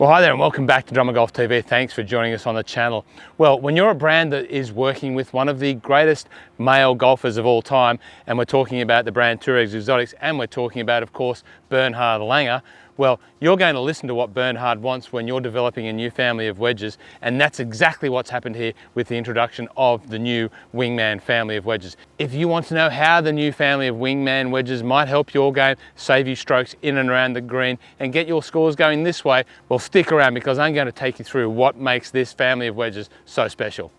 Well, hi there and welcome back to Drummond Golf TV. Thanks for joining us on the channel. Well, when you're a brand that is working with one of the greatest male golfers of all time, and we're talking about the brand Exotics, and we're talking about, of course, Bernhard Langer, well, you're going to listen to what Bernhard wants when you're developing a new family of wedges, and that's exactly what's happened here with the introduction of the new Wingman family of wedges. If you want to know how the new family of Wingman wedges might help your game, save you strokes in and around the green, and get your scores going this way, well, stick around because I'm going to take you through what makes this family of wedges so special.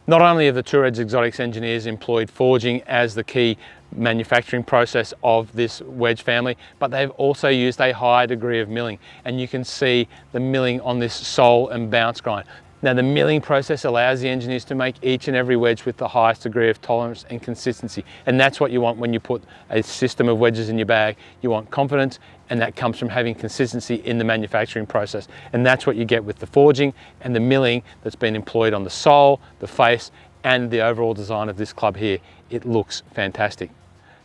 Not only have the Exotics engineers employed forging as the key manufacturing process of this wedge family, but they've also used a high degree of milling, and you can see the milling on this sole and bounce grind. Now, the milling process allows the engineers to make each and every wedge with the highest degree of tolerance and consistency, and that's what you want when you put a system of wedges in your bag. You want confidence, and that comes from having consistency in the manufacturing process, and that's what you get with the forging and the milling that's been employed on the sole, the face, and the overall design of this club here. It looks fantastic.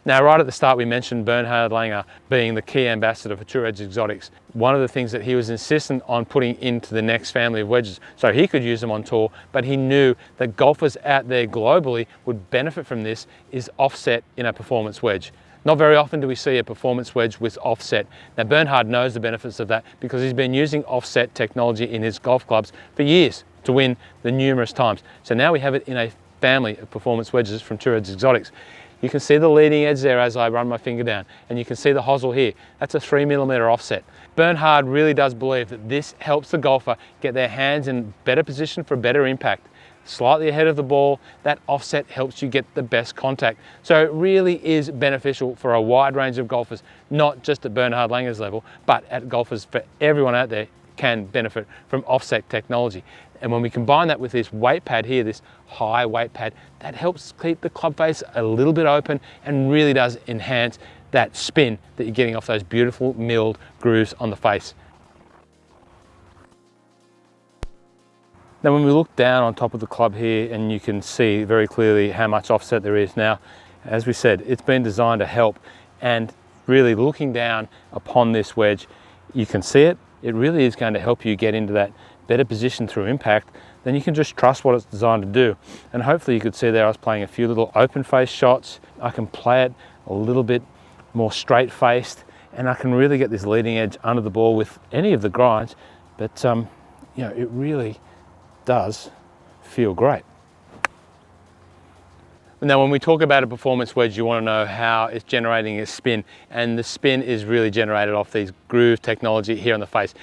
Now, right at the start, we mentioned Bernhard Langer being the key ambassador for Exotics. One of the things that he was insistent on putting into the next family of wedges, so he could use them on tour, but he knew that golfers out there globally would benefit from this, is offset in a performance wedge. Not very often do we see a performance wedge with offset. Now, Bernhard knows the benefits of that because he's been using offset technology in his golf clubs for years to win the numerous times. So now we have it in a family of performance wedges from Exotics. You can see the leading edge there as I run my finger down, and you can see the hosel here. That's a 3mm offset. Bernhard really does believe that this helps the golfer get their hands in better position for better impact. Slightly ahead of the ball, that offset helps you get the best contact. So it really is beneficial for a wide range of golfers, not just at Bernhard Langer's level, but at golfers, for everyone out there can benefit from offset technology. And when we combine that with this weight pad here, this high weight pad, that helps keep the club face a little bit open and really does enhance that spin that you're getting off those beautiful milled grooves on the face. Now, when we look down on top of the club here, and you can see very clearly how much offset there is. Now, as we said, it's been designed to help, and really looking down upon this wedge, you can see it. It really is going to help you get into that better position through impact. Then you can just trust what it's designed to do. And hopefully you could see there I was playing a few little open face shots. I can play it a little bit more straight faced, and I can really get this leading edge under the ball with any of the grinds. But you know, it really does feel great. Now, when we talk about a performance wedge, you want to know how it's generating a spin, and the spin is really generated off these groove technology here on the face.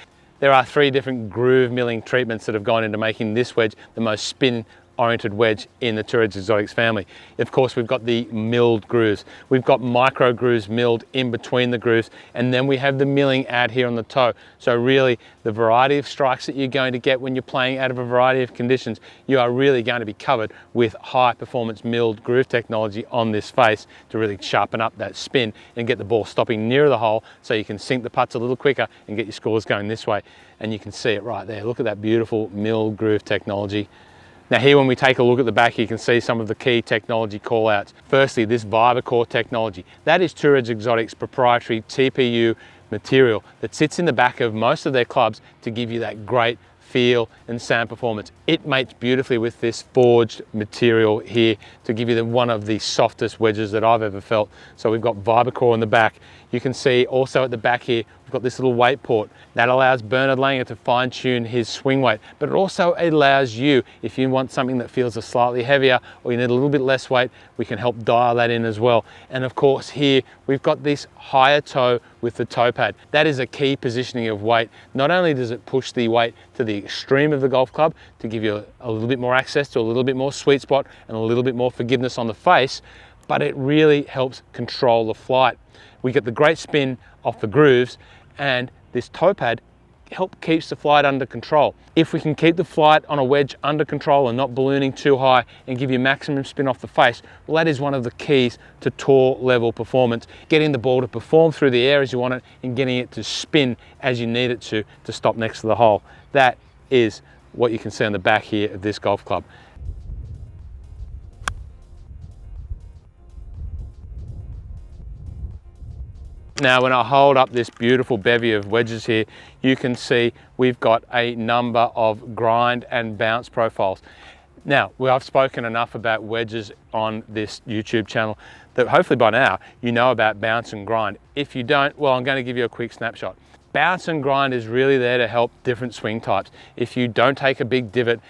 There are 3 different groove milling treatments that have gone into making this wedge the most spin-oriented wedge in the Exotics family. Of course, we've got the milled grooves. We've got micro grooves milled in between the grooves, and then we have the milling out here on the toe. So really, the variety of strikes that you're going to get when you're playing out of a variety of conditions, you are really going to be covered with high-performance milled groove technology on this face to really sharpen up that spin and get the ball stopping nearer the hole so you can sink the putts a little quicker and get your scores going this way. And you can see it right there. Look at that beautiful milled groove technology. Now here, when we take a look at the back, you can see some of the key technology callouts. Firstly, this VibraCore technology. That is Exotics' proprietary TPU material that sits in the back of most of their clubs to give you that great feel and sound performance. It mates beautifully with this forged material here to give you one of the softest wedges that I've ever felt. So we've got VibraCore in the back. You can see also at the back here, we've got this little weight port. That allows Bernhard Langer to fine tune his swing weight, but it also allows you, if you want something that feels a slightly heavier or you need a little bit less weight, we can help dial that in as well. And of course here, we've got this higher toe with the toe pad. That is a key positioning of weight. Not only does it push the weight to the extreme of the golf club to give you a little bit more access to a little bit more sweet spot and a little bit more forgiveness on the face, but it really helps control the flight. We get the great spin off the grooves, and this toe pad keeps the flight under control. If we can keep the flight on a wedge under control and not ballooning too high and give you maximum spin off the face, well, that is one of the keys to tour level performance, getting the ball to perform through the air as you want it and getting it to spin as you need it to stop next to the hole. That is what you can see on the back here of this golf club. Now, when I hold up this beautiful bevy of wedges here, you can see we've got a number of grind and bounce profiles. Now, I've spoken enough about wedges on this YouTube channel that hopefully by now you know about bounce and grind. If you don't, well, I'm going to give you a quick snapshot. Bounce and grind is really there to help different swing types. If you don't take a big divot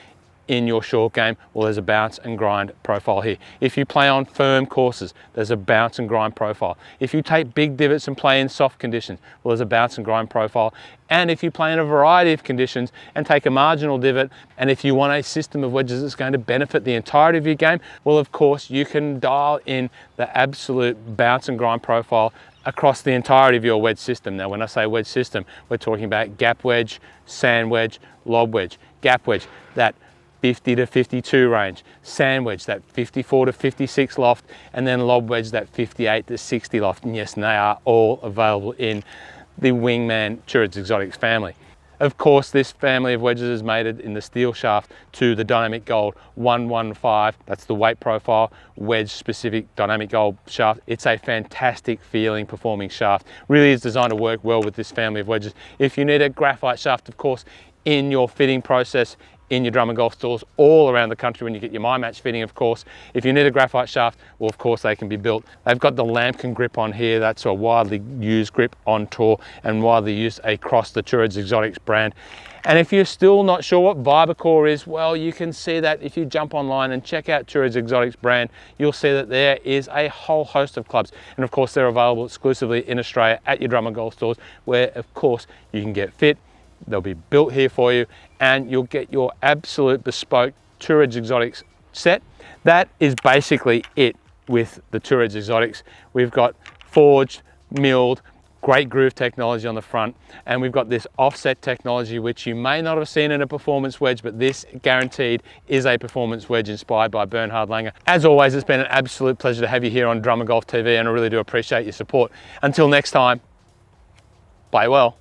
in your short game, well, there's a bounce and grind profile here. If you play on firm courses, there's a bounce and grind profile. If you take big divots and play in soft conditions, well, there's a bounce and grind profile. And if you play in a variety of conditions and take a marginal divot, and if you want a system of wedges that's going to benefit the entirety of your game, well, of course, you can dial in the absolute bounce and grind profile across the entirety of your wedge system. Now, when I say wedge system, we're talking about gap wedge, sand wedge, lob wedge. Gap wedge, that 50 to 52 range, sand wedge, that 54 to 56 loft, and then lob wedge, that 58 to 60 loft. And yes, they are all available in the Wingman Tourage Exotics family. Of course, this family of wedges is mated in the steel shaft to the Dynamic Gold 115. That's the weight profile, wedge specific Dynamic Gold shaft. It's a fantastic feeling performing shaft. Really is designed to work well with this family of wedges. If you need a graphite shaft, of course, in your fitting process, in your Drummond golf stores all around the country when you get your My Match fitting, of course. If you need a graphite shaft, well, of course, they can be built. They've got the lambkin grip on here. That's a widely used grip on tour and widely used across the Tourage Exotics brand. And if you're still not sure what Vibracore is, well, you can see that if you jump online and check out Tourage Exotics brand, you'll see that there is a whole host of clubs. And of course, they're available exclusively in Australia at your Drummond golf stores, where of course you can get fit. They'll be built here for you, and you'll get your absolute bespoke Tourage Exotics set. That is basically it with the Tourage Exotics. We've got forged, milled, great groove technology on the front, and we've got this offset technology, which you may not have seen in a performance wedge, but this guaranteed is a performance wedge inspired by Bernhard Langer. As always, it's been an absolute pleasure to have you here on Drummond Golf TV, and I really do appreciate your support. Until next time, play well.